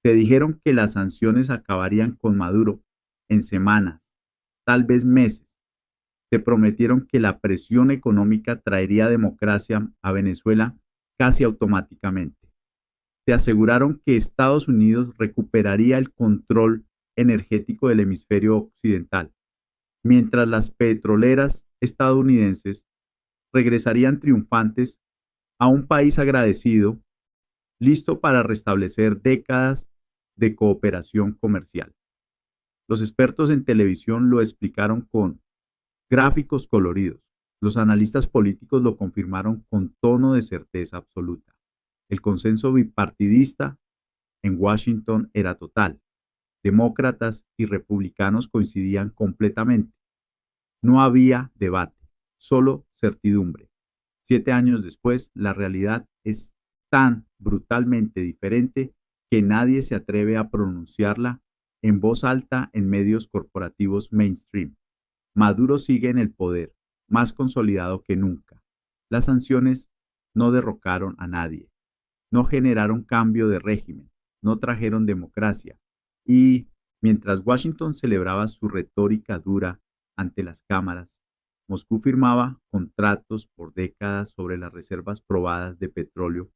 Te dijeron que las sanciones acabarían con Maduro en semanas, tal vez meses. Te prometieron que la presión económica traería democracia a Venezuela casi automáticamente. Te aseguraron que Estados Unidos recuperaría el control energético del hemisferio occidental, mientras las petroleras estadounidenses regresarían triunfantes a un país agradecido, listo para restablecer décadas de cooperación comercial. Los expertos en televisión lo explicaron con gráficos coloridos. Los analistas políticos lo confirmaron con tono de certeza absoluta. El consenso bipartidista en Washington era total. Demócratas y republicanos coincidían completamente. No había debate, solo certidumbre. 7 años después, la realidad es tan brutalmente diferente que nadie se atreve a pronunciarla en voz alta en medios corporativos mainstream. Maduro sigue en el poder, más consolidado que nunca. Las sanciones no derrocaron a nadie, no generaron cambio de régimen, no trajeron democracia. Y mientras Washington celebraba su retórica dura ante las cámaras, Moscú firmaba contratos por décadas sobre las reservas probadas de petróleo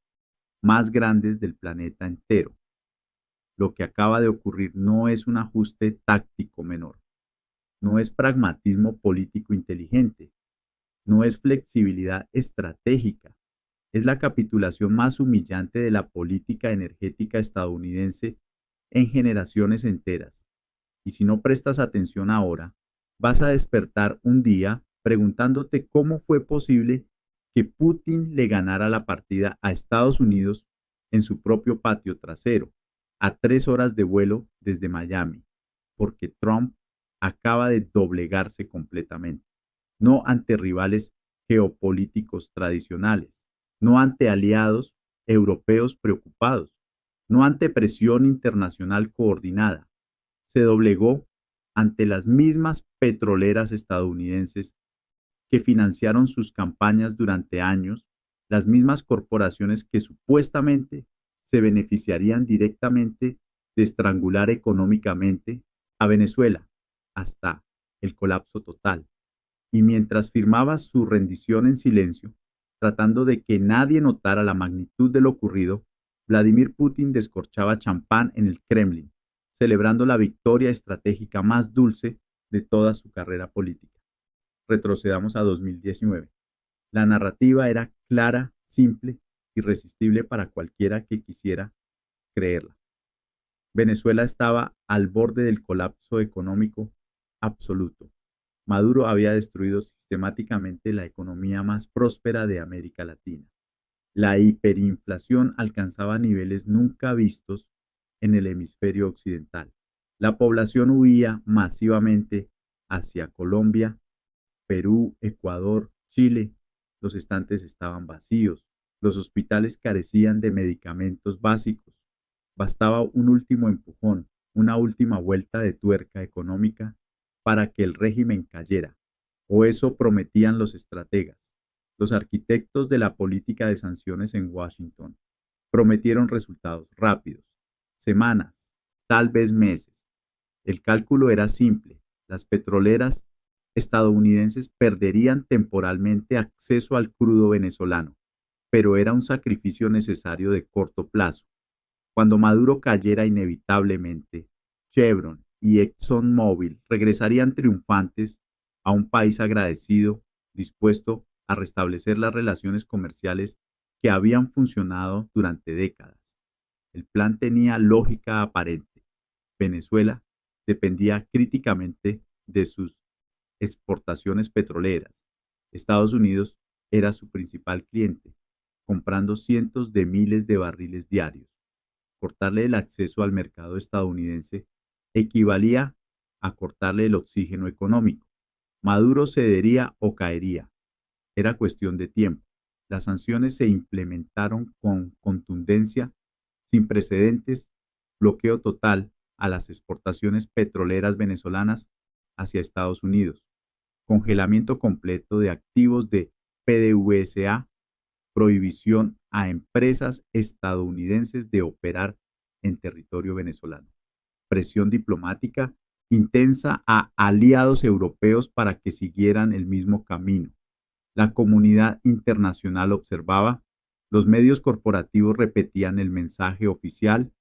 más grandes del planeta entero. Lo que acaba de ocurrir no es un ajuste táctico menor, no es pragmatismo político inteligente, no es flexibilidad estratégica, es la capitulación más humillante de la política energética estadounidense en generaciones enteras. Y si no prestas atención ahora, vas a despertar un día preguntándote cómo fue posible que Putin le ganara la partida a Estados Unidos en su propio patio trasero, a 3 horas de vuelo desde Miami, porque Trump acaba de doblegarse completamente, no ante rivales geopolíticos tradicionales, no ante aliados europeos preocupados, no ante presión internacional coordinada. Se doblegó ante las mismas petroleras estadounidenses que financiaron sus campañas durante años, las mismas corporaciones que supuestamente se beneficiarían directamente de estrangular económicamente a Venezuela hasta el colapso total. Y mientras firmaba su rendición en silencio, tratando de que nadie notara la magnitud de lo ocurrido, Vladimir Putin descorchaba champán en el Kremlin, celebrando la victoria estratégica más dulce de toda su carrera política. Retrocedamos a 2019. La narrativa era clara, simple, irresistible para cualquiera que quisiera creerla. Venezuela estaba al borde del colapso económico absoluto. Maduro había destruido sistemáticamente la economía más próspera de América Latina. La hiperinflación alcanzaba niveles nunca vistos en el hemisferio occidental. La población huía masivamente hacia Colombia, Perú, Ecuador, Chile. Los estantes estaban vacíos. Los hospitales carecían de medicamentos básicos. Bastaba un último empujón, una última vuelta de tuerca económica para que el régimen cayera, o eso prometían los estrategas. Los arquitectos de la política de sanciones en Washington prometieron resultados rápidos, semanas, tal vez meses. El cálculo era simple: las petroleras estadounidenses perderían temporalmente acceso al crudo venezolano, pero era un sacrificio necesario de corto plazo. Cuando Maduro cayera inevitablemente, Chevron y ExxonMobil regresarían triunfantes a un país agradecido, dispuesto a restablecer las relaciones comerciales que habían funcionado durante décadas. El plan tenía lógica aparente. Venezuela dependía críticamente de sus exportaciones petroleras. Estados Unidos era su principal cliente, comprando cientos de miles de barriles diarios. Cortarle el acceso al mercado estadounidense equivalía a cortarle el oxígeno económico. Maduro cedería o caería. Era cuestión de tiempo. Las sanciones se implementaron con contundencia, sin precedentes, bloqueo total a las exportaciones petroleras venezolanas hacia Estados Unidos, congelamiento completo de activos de PDVSA, prohibición a empresas estadounidenses de operar en territorio venezolano. Presión diplomática intensa a aliados europeos para que siguieran el mismo camino. La comunidad internacional observaba, los medios corporativos repetían el mensaje oficial,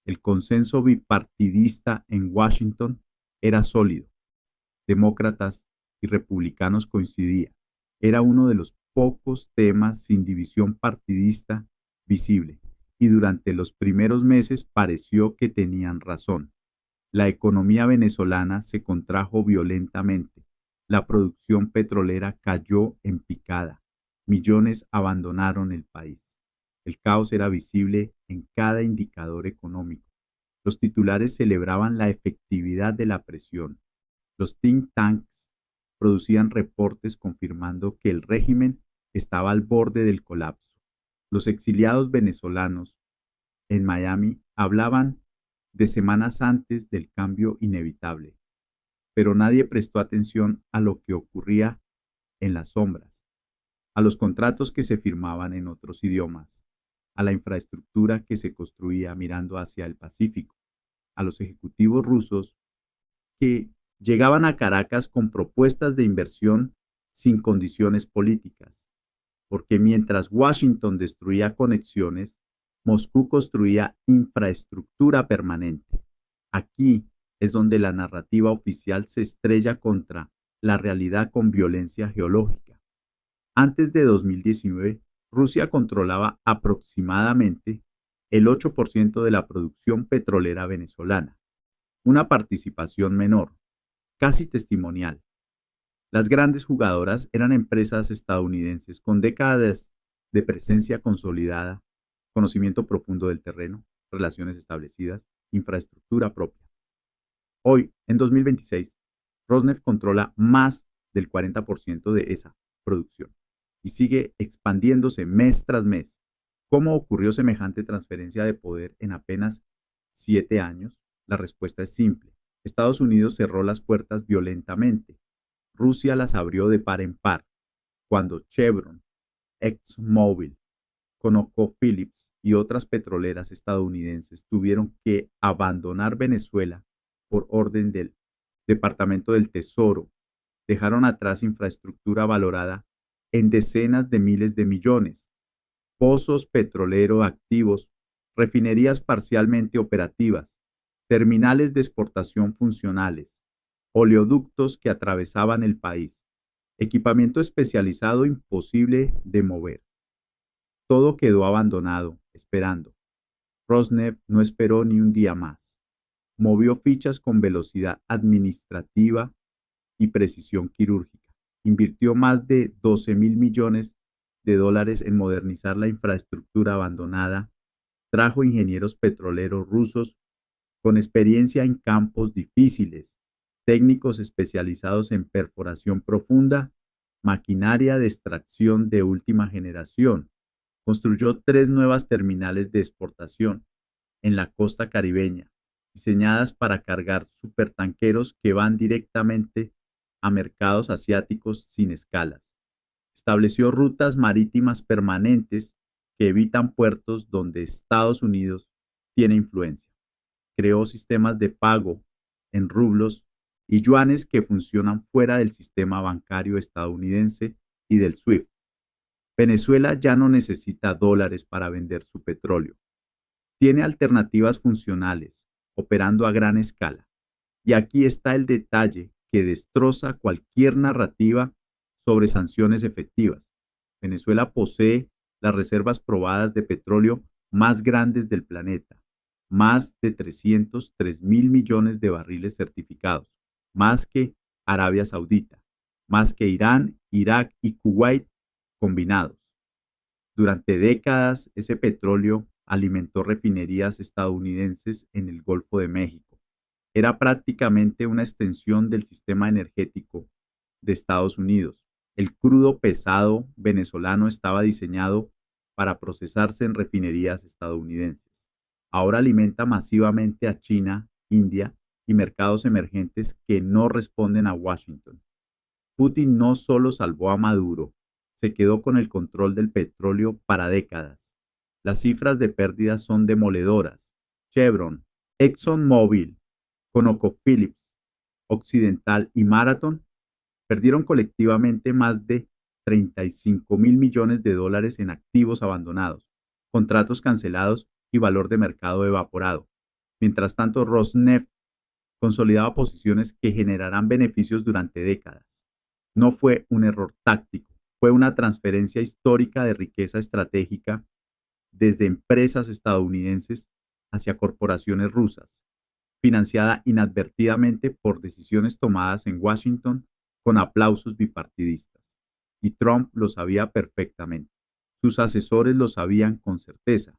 el consenso bipartidista en Washington era sólido. Demócratas y republicanos coincidían. Era uno de los pocos temas sin división partidista visible, y durante los primeros meses pareció que tenían razón. La economía venezolana se contrajo violentamente. La producción petrolera cayó en picada. Millones abandonaron el país. El caos era visible en cada indicador económico. Los titulares celebraban la efectividad de la presión. Los think tanks producían reportes confirmando que el régimen estaba al borde del colapso. Los exiliados venezolanos en Miami hablaban de semanas antes del cambio inevitable, pero nadie prestó atención a lo que ocurría en las sombras, a los contratos que se firmaban en otros idiomas, a la infraestructura que se construía mirando hacia el Pacífico, a los ejecutivos rusos que llegaban a Caracas con propuestas de inversión sin condiciones políticas, porque mientras Washington destruía conexiones, Moscú construía infraestructura permanente. Aquí es donde la narrativa oficial se estrella contra la realidad con violencia geológica. Antes de 2019, Rusia controlaba aproximadamente el 8% de la producción petrolera venezolana, una participación menor, casi testimonial. Las grandes jugadoras eran empresas estadounidenses con décadas de presencia consolidada, conocimiento profundo del terreno, relaciones establecidas, infraestructura propia. Hoy, en 2026, Rosneft controla más del 40% de esa producción y sigue expandiéndose mes tras mes. ¿Cómo ocurrió semejante transferencia de poder en apenas 7 años? La respuesta es simple. Estados Unidos cerró las puertas violentamente. Rusia las abrió de par en par. Cuando Chevron, ExxonMobil, ConocoPhillips y otras petroleras estadounidenses tuvieron que abandonar Venezuela por orden del Departamento del Tesoro, dejaron atrás infraestructura valorada en decenas de miles de millones, pozos petroleros activos, refinerías parcialmente operativas, terminales de exportación funcionales, oleoductos que atravesaban el país, equipamiento especializado imposible de mover. Todo quedó abandonado, esperando. Rosneft no esperó ni un día más. Movió fichas con velocidad administrativa y precisión quirúrgica. Invirtió más de 12.000 millones de dólares en modernizar la infraestructura abandonada. Trajo ingenieros petroleros rusos con experiencia en campos difíciles, técnicos especializados en perforación profunda, maquinaria de extracción de última generación. Construyó 3 nuevas terminales de exportación en la costa caribeña, diseñadas para cargar supertanqueros que van directamente a mercados asiáticos sin escalas. Estableció rutas marítimas permanentes que evitan puertos donde Estados Unidos tiene influencia. Creó sistemas de pago en rublos y yuanes que funcionan fuera del sistema bancario estadounidense y del SWIFT. Venezuela ya no necesita dólares para vender su petróleo. Tiene alternativas funcionales, operando a gran escala. Y aquí está el detalle que destroza cualquier narrativa sobre sanciones efectivas. Venezuela posee las reservas probadas de petróleo más grandes del planeta, más de 303.000 millones de barriles certificados, más que Arabia Saudita, más que Irán, Irak y Kuwait combinados. Durante décadas, ese petróleo alimentó refinerías estadounidenses en el Golfo de México. Era prácticamente una extensión del sistema energético de Estados Unidos. El crudo pesado venezolano estaba diseñado para procesarse en refinerías estadounidenses. Ahora alimenta masivamente a China, India y mercados emergentes que no responden a Washington. Putin no solo salvó a Maduro, se quedó con el control del petróleo para décadas. Las cifras de pérdidas son demoledoras. Chevron, ExxonMobil, ConocoPhillips, Occidental y Marathon perdieron colectivamente más de 35.000 millones de dólares en activos abandonados, contratos cancelados y valor de mercado evaporado. Mientras tanto, Rosneft consolidaba posiciones que generarán beneficios durante décadas. No fue un error táctico, fue una transferencia histórica de riqueza estratégica desde empresas estadounidenses hacia corporaciones rusas, financiada inadvertidamente por decisiones tomadas en Washington con aplausos bipartidistas. Y Trump lo sabía perfectamente. Sus asesores lo sabían con certeza.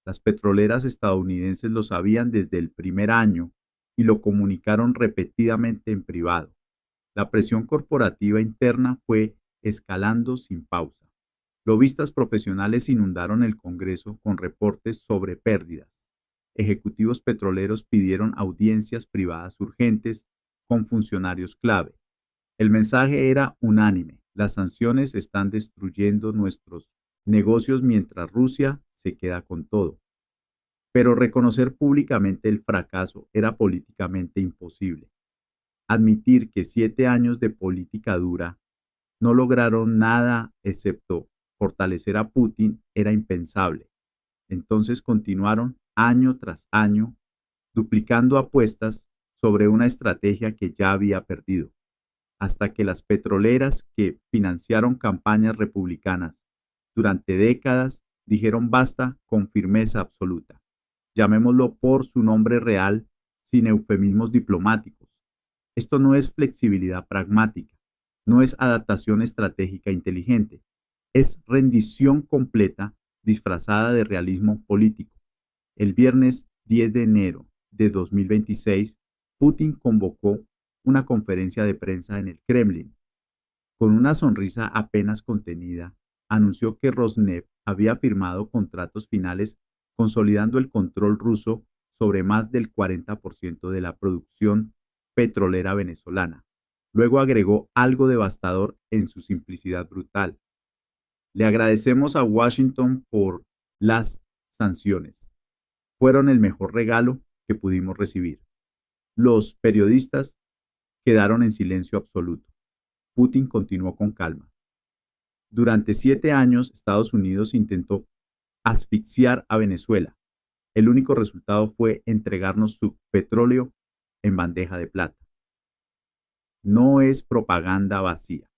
Las petroleras estadounidenses lo sabían desde el primer año y lo comunicaron repetidamente en privado. La presión corporativa interna fue escalando sin pausa. Lobistas profesionales inundaron el Congreso con reportes sobre pérdidas. Ejecutivos petroleros pidieron audiencias privadas urgentes con funcionarios clave. El mensaje era unánime: las sanciones están destruyendo nuestros negocios mientras Rusia se queda con todo. Pero reconocer públicamente el fracaso era políticamente imposible. Admitir que 7 años de política dura no lograron nada excepto fortalecer a Putin era impensable. Entonces continuaron año tras año duplicando apuestas sobre una estrategia que ya había perdido, hasta que las petroleras que financiaron campañas republicanas durante décadas dijeron basta con firmeza absoluta. Llamémoslo por su nombre real, sin eufemismos diplomáticos. Esto no es flexibilidad pragmática, no es adaptación estratégica inteligente, es rendición completa disfrazada de realismo político. El viernes 10 de enero de 2026, Putin convocó una conferencia de prensa en el Kremlin. Con una sonrisa apenas contenida, anunció que Rosneft había firmado contratos finales consolidando el control ruso sobre más del 40% de la producción petrolera venezolana. Luego agregó algo devastador en su simplicidad brutal: le agradecemos a Washington por las sanciones. Fueron el mejor regalo que pudimos recibir. Los periodistas quedaron en silencio absoluto. Putin continuó con calma. Durante 7 años, Estados Unidos intentó asfixiar a Venezuela. El único resultado fue entregarnos su petróleo en bandeja de plata. No es propaganda vacía,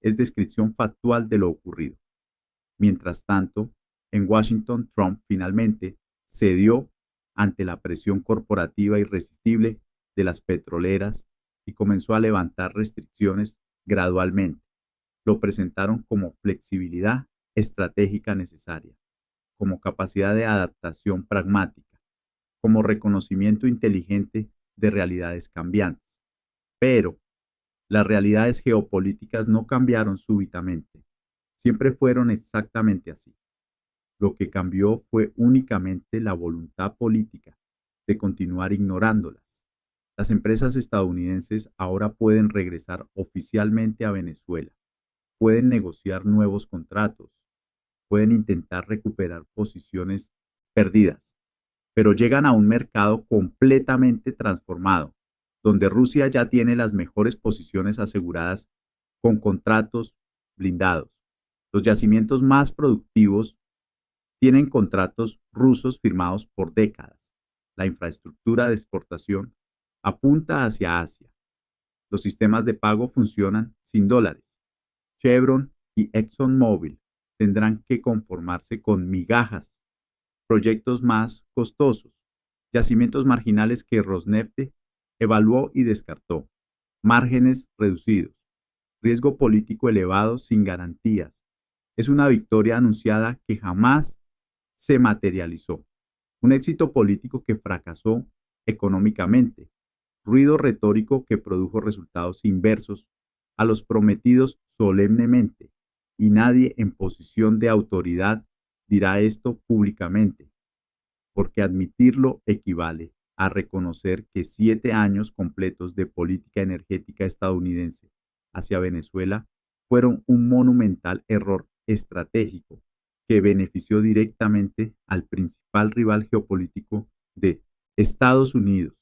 es descripción factual de lo ocurrido. Mientras tanto, en Washington, Trump finalmente cedió ante la presión corporativa irresistible de las petroleras y comenzó a levantar restricciones gradualmente. Lo presentaron como flexibilidad estratégica necesaria, como capacidad de adaptación pragmática, como reconocimiento inteligente de realidades cambiantes. Pero las realidades geopolíticas no cambiaron súbitamente, siempre fueron exactamente así. Lo que cambió fue únicamente la voluntad política de continuar ignorándolas. Las empresas estadounidenses ahora pueden regresar oficialmente a Venezuela, pueden negociar nuevos contratos, pueden intentar recuperar posiciones perdidas, pero llegan a un mercado completamente transformado, donde Rusia ya tiene las mejores posiciones aseguradas con contratos blindados. Los yacimientos más productivos tienen contratos rusos firmados por décadas. La infraestructura de exportación apunta hacia Asia. Los sistemas de pago funcionan sin dólares. Chevron y ExxonMobil tendrán que conformarse con migajas, proyectos más costosos, yacimientos marginales que Rosneft evaluó y descartó, márgenes reducidos, riesgo político elevado sin garantías. Es una victoria anunciada que jamás se materializó, un éxito político que fracasó económicamente, ruido retórico que produjo resultados inversos a los prometidos solemnemente, y nadie en posición de autoridad dirá esto públicamente, porque admitirlo equivale a reconocer que 7 años completos de política energética estadounidense hacia Venezuela fueron un monumental error estratégico que benefició directamente al principal rival geopolítico de Estados Unidos.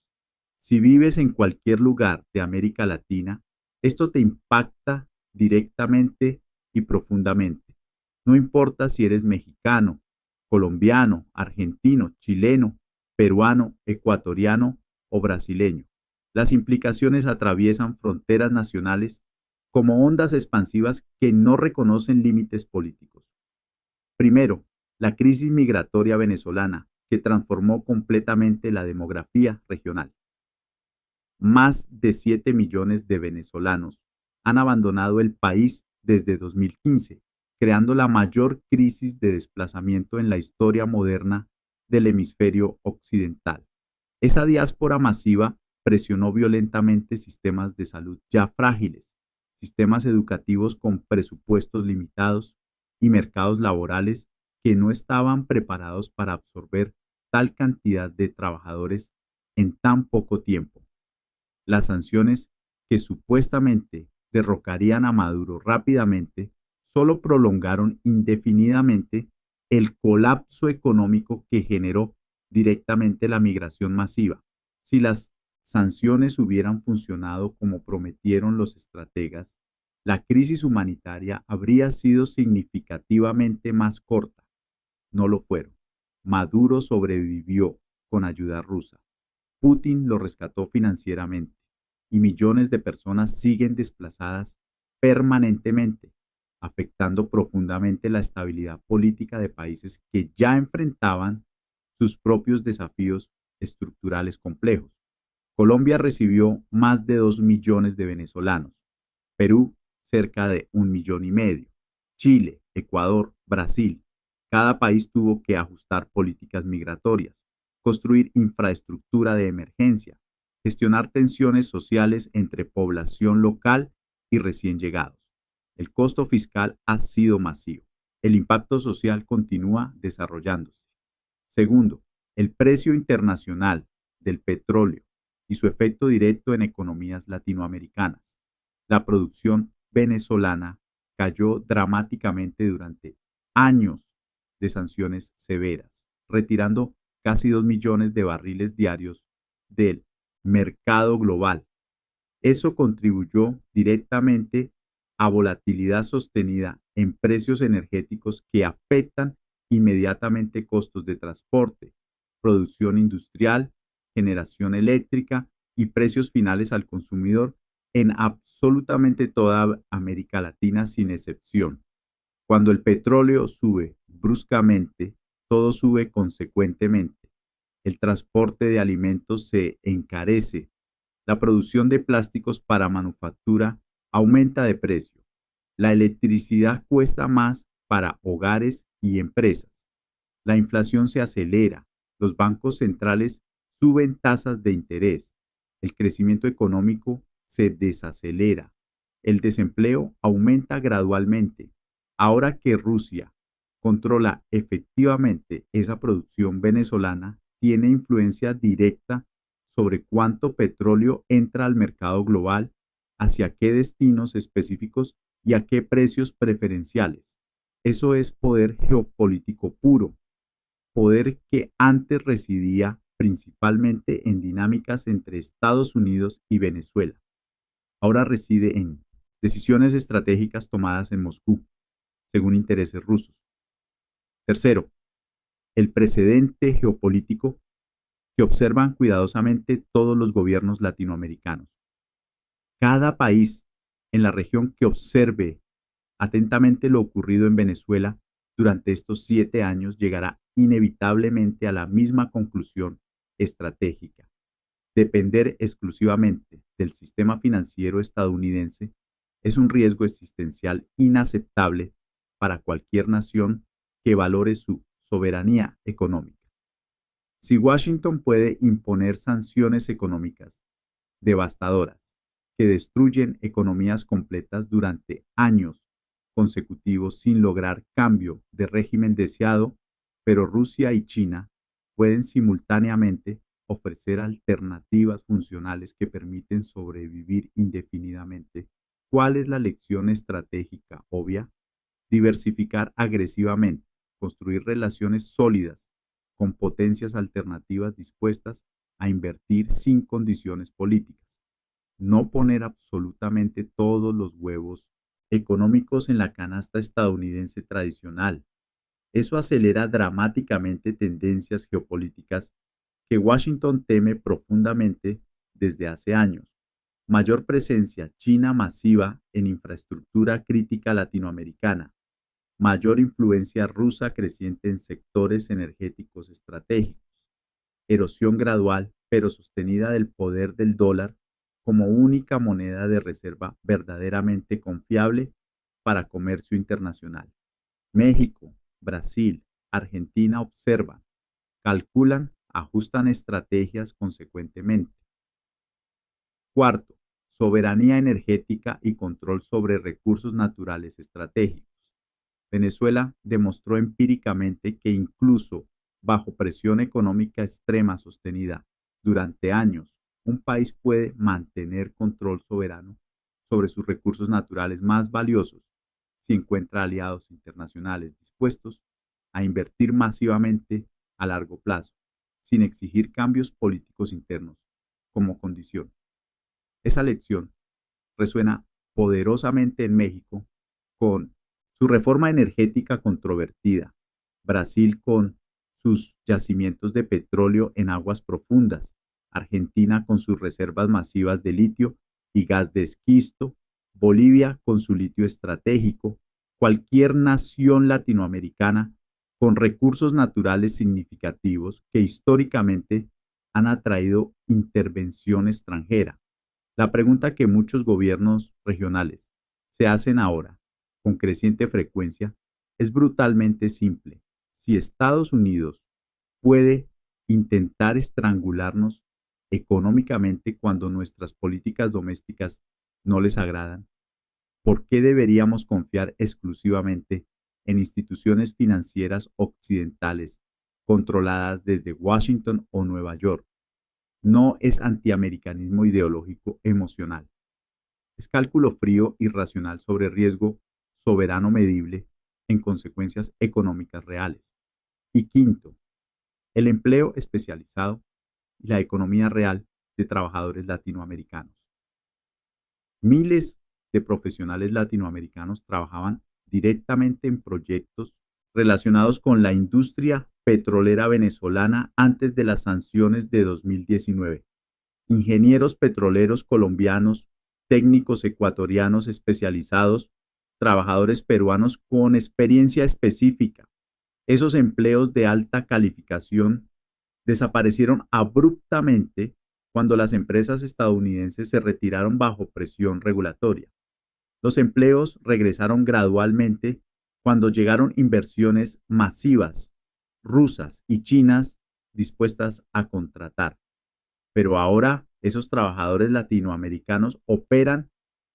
Si vives en cualquier lugar de América Latina, esto te impacta directamente y profundamente. No importa si eres mexicano, colombiano, argentino, chileno, peruano, ecuatoriano o brasileño. Las implicaciones atraviesan fronteras nacionales como ondas expansivas que no reconocen límites políticos. Primero, la crisis migratoria venezolana, que transformó completamente la demografía regional. Más de 7 millones de venezolanos han abandonado el país desde 2015, creando la mayor crisis de desplazamiento en la historia moderna del hemisferio occidental. Esa diáspora masiva presionó violentamente sistemas de salud ya frágiles, sistemas educativos con presupuestos limitados y mercados laborales que no estaban preparados para absorber tal cantidad de trabajadores en tan poco tiempo. Las sanciones que supuestamente derrocarían a Maduro rápidamente solo prolongaron indefinidamente el colapso económico que generó directamente la migración masiva. Si las sanciones hubieran funcionado como prometieron los estrategas, la crisis humanitaria habría sido significativamente más corta. No lo fueron. Maduro sobrevivió con ayuda rusa. Putin lo rescató financieramente y millones de personas siguen desplazadas permanentemente, afectando profundamente la estabilidad política de países que ya enfrentaban sus propios desafíos estructurales complejos. Colombia recibió más de 2 millones de venezolanos, Perú cerca de 1,5 millones, Chile, Ecuador, Brasil. Cada país tuvo que ajustar políticas migratorias, construir infraestructura de emergencia, gestionar tensiones sociales entre población local y recién llegados. El costo fiscal ha sido masivo. El impacto social continúa desarrollándose. Segundo, el precio internacional del petróleo y su efecto directo en economías latinoamericanas. La producción venezolana cayó dramáticamente durante años de sanciones severas, retirando casi 2 millones de barriles diarios del mercado global. Eso contribuyó directamente a volatilidad sostenida en precios energéticos que afectan inmediatamente costos de transporte, producción industrial, generación eléctrica y precios finales al consumidor en absolutamente toda América Latina sin excepción. Cuando el petróleo sube bruscamente, todo sube consecuentemente. El transporte de alimentos se encarece. La producción de plásticos para manufactura aumenta de precio. La electricidad cuesta más para hogares y empresas. La inflación se acelera. Los bancos centrales suben tasas de interés. El crecimiento económico se desacelera. El desempleo aumenta gradualmente. Ahora que Rusia controla efectivamente esa producción venezolana, tiene influencia directa sobre cuánto petróleo entra al mercado global, hacia qué destinos específicos y a qué precios preferenciales. Eso es poder geopolítico puro, poder que antes residía principalmente en dinámicas entre Estados Unidos y Venezuela. Ahora reside en decisiones estratégicas tomadas en Moscú, según intereses rusos. Tercero, el precedente geopolítico que observan cuidadosamente todos los gobiernos latinoamericanos. Cada país en la región que observe atentamente lo ocurrido en Venezuela durante estos 7 años llegará inevitablemente a la misma conclusión estratégica. Depender exclusivamente del sistema financiero estadounidense es un riesgo existencial inaceptable para cualquier nación que valore su soberanía económica. Si Washington puede imponer sanciones económicas devastadoras que destruyen economías completas durante años consecutivos sin lograr cambio de régimen deseado, pero Rusia y China pueden simultáneamente ofrecer alternativas funcionales que permiten sobrevivir indefinidamente. ¿Cuál es la lección estratégica obvia? Diversificar agresivamente, construir relaciones sólidas con potencias alternativas dispuestas a invertir sin condiciones políticas, no poner absolutamente todos los huevos económicos en la canasta estadounidense tradicional. Eso acelera dramáticamente tendencias geopolíticas que Washington teme profundamente desde hace años. Mayor presencia china masiva en infraestructura crítica latinoamericana, mayor influencia rusa creciente en sectores energéticos estratégicos, erosión gradual pero sostenida del poder del dólar como única moneda de reserva verdaderamente confiable para comercio internacional. México, Brasil, Argentina observan, calculan, ajustan estrategias consecuentemente. Cuarto, soberanía energética y control sobre recursos naturales estratégicos. Venezuela demostró empíricamente que incluso bajo presión económica extrema sostenida durante años, un país puede mantener control soberano sobre sus recursos naturales más valiosos si encuentra aliados internacionales dispuestos a invertir masivamente a largo plazo, sin exigir cambios políticos internos como condición. Esa lección resuena poderosamente en México con su reforma energética controvertida, Brasil con sus yacimientos de petróleo en aguas profundas, Argentina con sus reservas masivas de litio y gas de esquisto, Bolivia con su litio estratégico, cualquier nación latinoamericana con recursos naturales significativos que históricamente han atraído intervención extranjera. La pregunta que muchos gobiernos regionales se hacen ahora, con creciente frecuencia, es brutalmente simple. Si Estados Unidos puede intentar estrangularnos económicamente cuando nuestras políticas domésticas no les agradan, ¿por qué deberíamos confiar exclusivamente en instituciones financieras occidentales controladas desde Washington o Nueva York? No es antiamericanismo ideológico emocional. Es cálculo frío y racional sobre riesgo soberano medible en consecuencias económicas reales. Y quinto, el empleo especializado y la economía real de trabajadores latinoamericanos. Miles de profesionales latinoamericanos trabajaban directamente en proyectos relacionados con la industria petrolera venezolana antes de las sanciones de 2019. Ingenieros petroleros colombianos, técnicos ecuatorianos especializados, trabajadores peruanos con experiencia específica. Esos empleos de alta calificación desaparecieron abruptamente cuando las empresas estadounidenses se retiraron bajo presión regulatoria. Los empleos regresaron gradualmente cuando llegaron inversiones masivas, rusas y chinas dispuestas a contratar. Pero ahora esos trabajadores latinoamericanos operan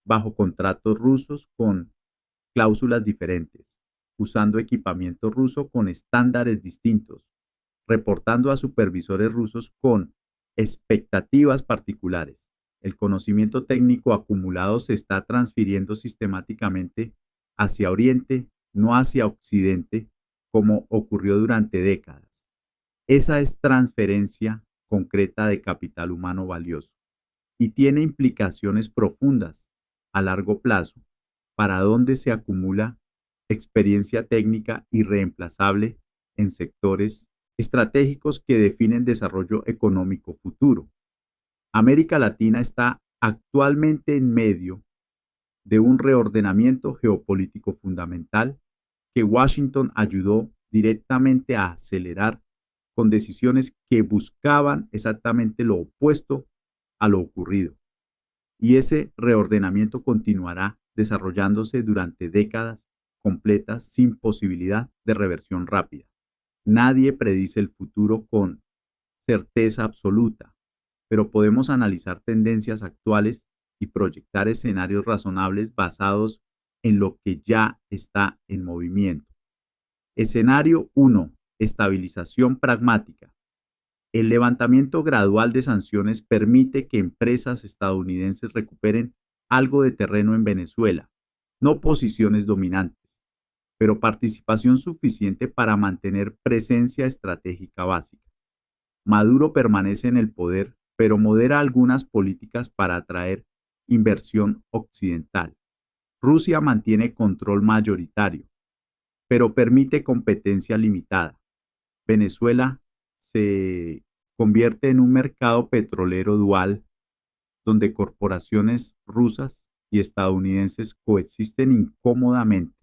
bajo contratos rusos con cláusulas diferentes, usando equipamiento ruso con estándares distintos, reportando a supervisores rusos con expectativas particulares. El conocimiento técnico acumulado se está transfiriendo sistemáticamente hacia Oriente, no hacia Occidente, como ocurrió durante décadas. Esa es transferencia concreta de capital humano valioso y tiene implicaciones profundas a largo plazo para donde se acumula experiencia técnica irreemplazable en sectores estratégicos que definen desarrollo económico futuro. América Latina está actualmente en medio de un reordenamiento geopolítico fundamental que Washington ayudó directamente a acelerar con decisiones que buscaban exactamente lo opuesto a lo ocurrido. Y ese reordenamiento continuará desarrollándose durante décadas completas sin posibilidad de reversión rápida. Nadie predice el futuro con certeza absoluta, pero podemos analizar tendencias actuales y proyectar escenarios razonables basados en lo que ya está en movimiento. Escenario 1. Estabilización pragmática. El levantamiento gradual de sanciones permite que empresas estadounidenses recuperen algo de terreno en Venezuela, no posiciones dominantes, pero participación suficiente para mantener presencia estratégica básica. Maduro permanece en el poder, pero modera algunas políticas para atraer inversión occidental. Rusia mantiene control mayoritario, pero permite competencia limitada. Venezuela se convierte en un mercado petrolero dual donde corporaciones rusas y estadounidenses coexisten incómodamente.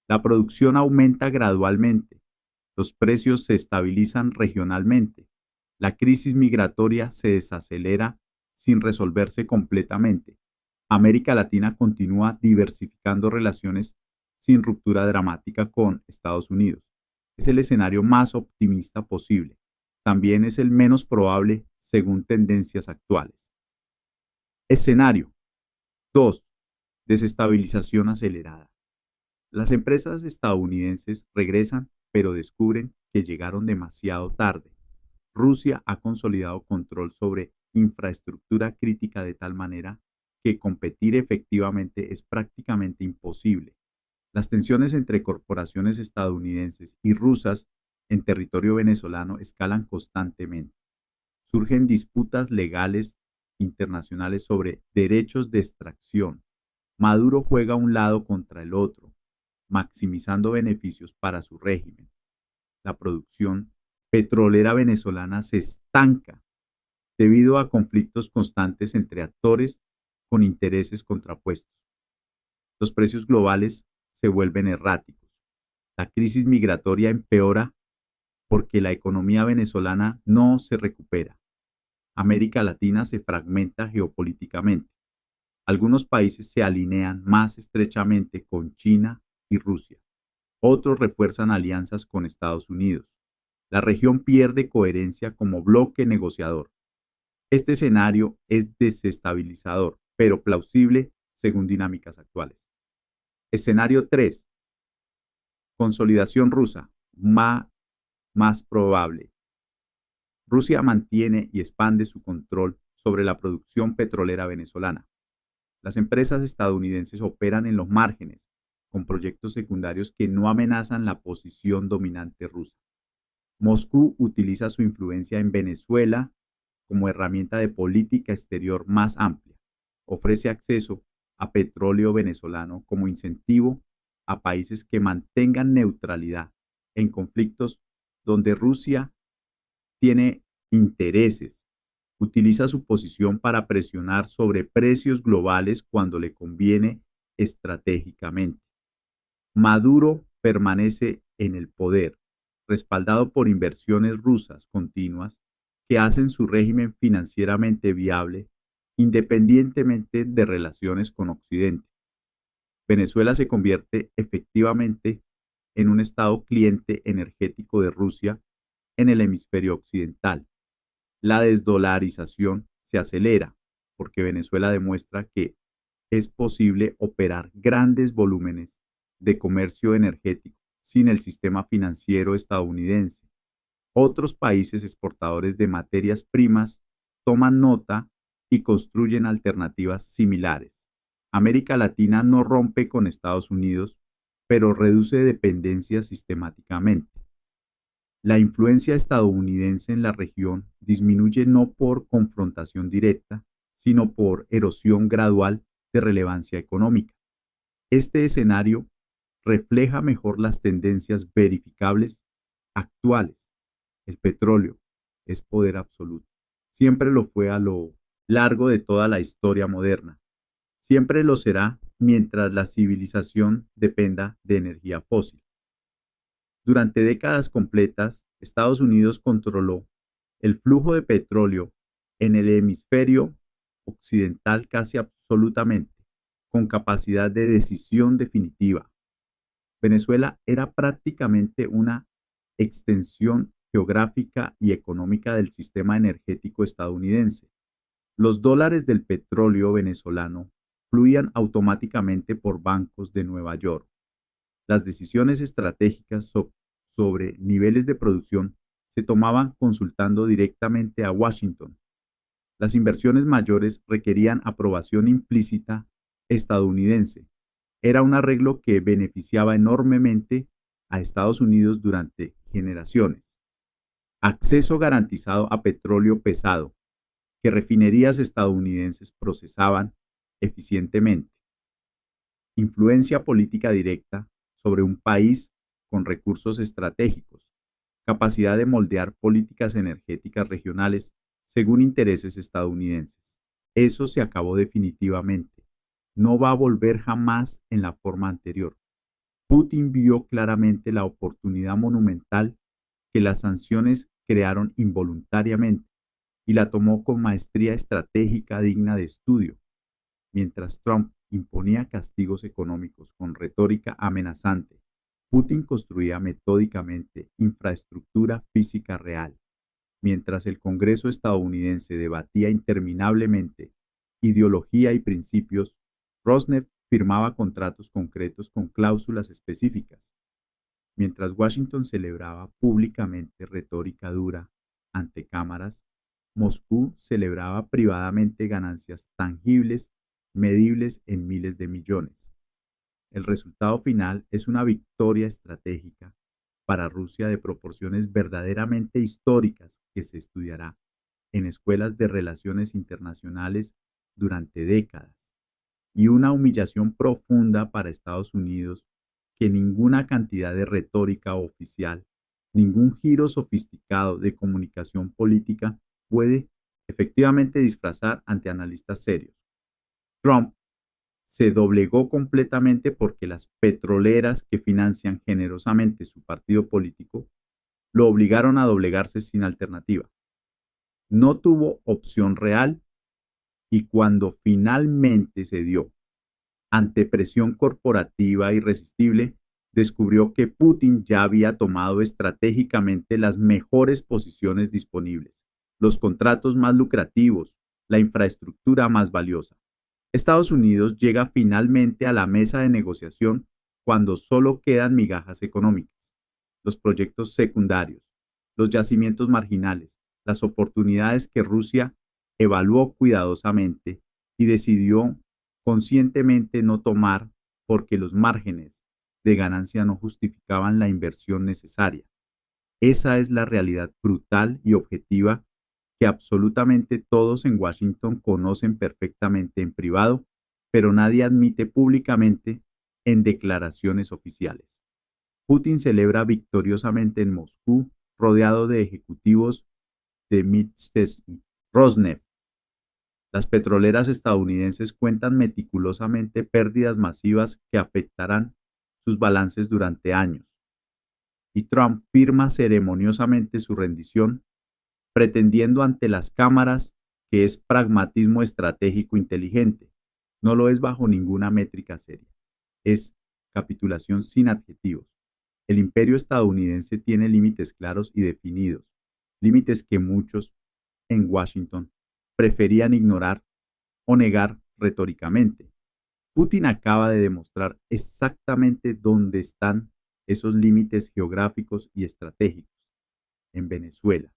La producción aumenta gradualmente, los precios se estabilizan regionalmente, la crisis migratoria se desacelera sin resolverse completamente. América Latina continúa diversificando relaciones sin ruptura dramática con Estados Unidos. Es el escenario más optimista posible. También es el menos probable según tendencias actuales. Escenario 2. Desestabilización acelerada. Las empresas estadounidenses regresan, pero descubren que llegaron demasiado tarde. Rusia ha consolidado control sobre infraestructura crítica de tal manera que competir efectivamente es prácticamente imposible. Las tensiones entre corporaciones estadounidenses y rusas en territorio venezolano escalan constantemente. Surgen disputas legales internacionales sobre derechos de extracción. Maduro juega un lado contra el otro, maximizando beneficios para su régimen. La producción petrolera venezolana se estanca debido a conflictos constantes entre actores con intereses contrapuestos. Los precios globales se vuelven erráticos. La crisis migratoria empeora porque la economía venezolana no se recupera. América Latina se fragmenta geopolíticamente. Algunos países se alinean más estrechamente con China y Rusia. Otros refuerzan alianzas con Estados Unidos. La región pierde coherencia como bloque negociador. Este escenario es desestabilizador, pero plausible según dinámicas actuales. Escenario 3. Consolidación rusa. Más probable. Rusia mantiene y expande su control sobre la producción petrolera venezolana. Las empresas estadounidenses operan en los márgenes, con proyectos secundarios que no amenazan la posición dominante rusa. Moscú utiliza su influencia en Venezuela como herramienta de política exterior más amplia. Ofrece acceso a petróleo venezolano como incentivo a países que mantengan neutralidad en conflictos donde Rusia tiene intereses. Utiliza su posición para presionar sobre precios globales cuando le conviene estratégicamente. Maduro permanece en el poder, respaldado por inversiones rusas continuas que hacen su régimen financieramente viable independientemente de relaciones con Occidente. Venezuela se convierte efectivamente en un estado cliente energético de Rusia en el hemisferio occidental. La desdolarización se acelera porque Venezuela demuestra que es posible operar grandes volúmenes de comercio energético sin el sistema financiero estadounidense. Otros países exportadores de materias primas toman nota y construyen alternativas similares. América Latina no rompe con Estados Unidos, pero reduce dependencia sistemáticamente. La influencia estadounidense en la región disminuye no por confrontación directa, sino por erosión gradual de relevancia económica. Este escenario refleja mejor las tendencias verificables actuales. El petróleo es poder absoluto. Siempre lo fue a lo largo de toda la historia moderna. Siempre lo será mientras la civilización dependa de energía fósil. Durante décadas completas, Estados Unidos controló el flujo de petróleo en el hemisferio occidental casi absolutamente, con capacidad de decisión definitiva. Venezuela era prácticamente una extensión geográfica y económica del sistema energético estadounidense. Los dólares del petróleo venezolano fluían automáticamente por bancos de Nueva York. Las decisiones estratégicas sobre niveles de producción se tomaban consultando directamente a Washington. Las inversiones mayores requerían aprobación implícita estadounidense. Era un arreglo que beneficiaba enormemente a Estados Unidos durante generaciones. acceso garantizado a petróleo pesado que refinerías estadounidenses procesaban eficientemente, influencia política directa sobre un país con recursos estratégicos, capacidad de moldear políticas energéticas regionales según intereses estadounidenses. Eso se acabó definitivamente. No va a volver jamás en la forma anterior. Putin vio claramente la oportunidad monumental que las sanciones crearon involuntariamente y la tomó con maestría estratégica digna de estudio. Mientras Trump imponía castigos económicos con retórica amenazante, Putin construía metódicamente infraestructura física real. Mientras el Congreso estadounidense debatía interminablemente ideología y principios, Rosneft firmaba contratos concretos con cláusulas específicas. Mientras Washington celebraba públicamente retórica dura ante cámaras, Moscú celebraba privadamente ganancias tangibles, medibles en miles de millones. El resultado final es una victoria estratégica para Rusia de proporciones verdaderamente históricas que se estudiará en escuelas de relaciones internacionales durante décadas, y una humillación profunda para Estados Unidos que ninguna cantidad de retórica oficial, ningún giro sofisticado de comunicación política puede efectivamente disfrazar ante analistas serios. Trump se doblegó completamente porque las petroleras que financian generosamente su partido político lo obligaron a doblegarse sin alternativa. No tuvo opción real y cuando finalmente se dio ante presión corporativa irresistible, descubrió que Putin ya había tomado estratégicamente las mejores posiciones disponibles, los contratos más lucrativos, la infraestructura más valiosa. Estados Unidos llega finalmente a la mesa de negociación cuando solo quedan migajas económicas, los proyectos secundarios, los yacimientos marginales, las oportunidades que Rusia evaluó cuidadosamente y decidió conscientemente no tomar porque los márgenes de ganancia no justificaban la inversión necesaria. Esa es la realidad brutal y objetiva que absolutamente todos en Washington conocen perfectamente en privado, pero nadie admite públicamente en declaraciones oficiales. Putin celebra victoriosamente en Moscú, rodeado de ejecutivos de Rosneft. Las petroleras estadounidenses cuentan meticulosamente pérdidas masivas que afectarán sus balances durante años. Y Trump firma ceremoniosamente su rendición, pretendiendo ante las cámaras que es pragmatismo estratégico inteligente. No lo es bajo ninguna métrica seria. Es capitulación sin adjetivos. El imperio estadounidense tiene límites claros y definidos, límites que muchos en Washington preferían ignorar o negar retóricamente. Putin acaba de demostrar exactamente dónde están esos límites geográficos y estratégicos, en Venezuela,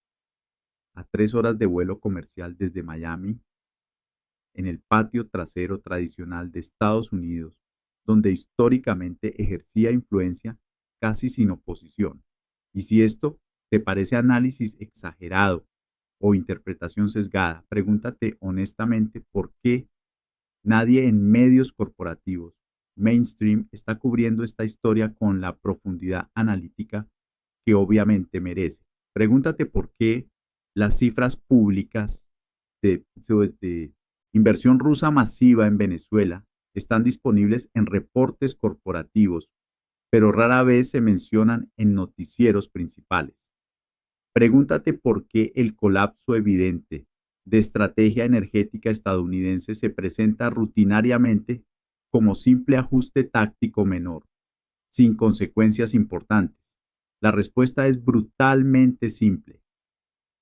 a 3 horas de vuelo comercial desde Miami, en el patio trasero tradicional de Estados Unidos, donde históricamente ejercía influencia casi sin oposición. Y si esto te parece análisis exagerado o interpretación sesgada, pregúntate honestamente por qué nadie en medios corporativos mainstream está cubriendo esta historia con la profundidad analítica que obviamente merece. Pregúntate por qué las cifras públicas de inversión rusa masiva en Venezuela están disponibles en reportes corporativos, pero rara vez se mencionan en noticieros principales. Pregúntate por qué el colapso evidente de estrategia energética estadounidense se presenta rutinariamente como simple ajuste táctico menor, sin consecuencias importantes. La respuesta es brutalmente simple,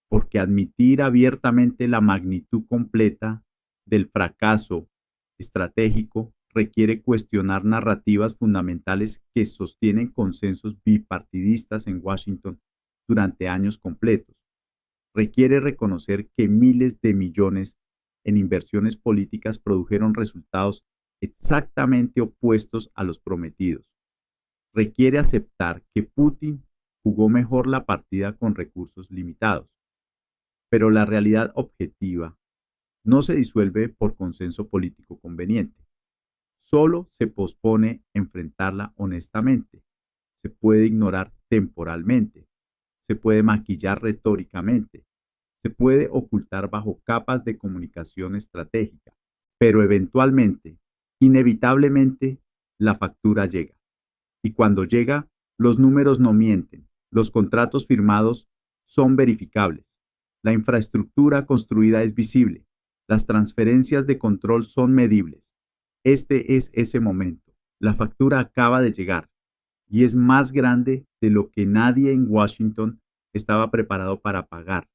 porque admitir abiertamente la magnitud completa del fracaso estratégico requiere cuestionar narrativas fundamentales que sostienen consensos bipartidistas en Washington durante años completos. Requiere reconocer que miles de millones en inversiones políticas produjeron resultados exactamente opuestos a los prometidos. Requiere aceptar que Putin jugó mejor la partida con recursos limitados. Pero la realidad objetiva no se disuelve por consenso político conveniente. Solo se pospone enfrentarla honestamente. Se puede ignorar temporalmente. Se puede maquillar retóricamente. Se puede ocultar bajo capas de comunicación estratégica. Pero eventualmente, inevitablemente, la factura llega. Y cuando llega, los números no mienten. Los contratos firmados son verificables. La infraestructura construida es visible. Las transferencias de control son medibles. Este es ese momento. La factura acaba de llegar y es más grande de lo que nadie en Washington estaba preparado para pagar.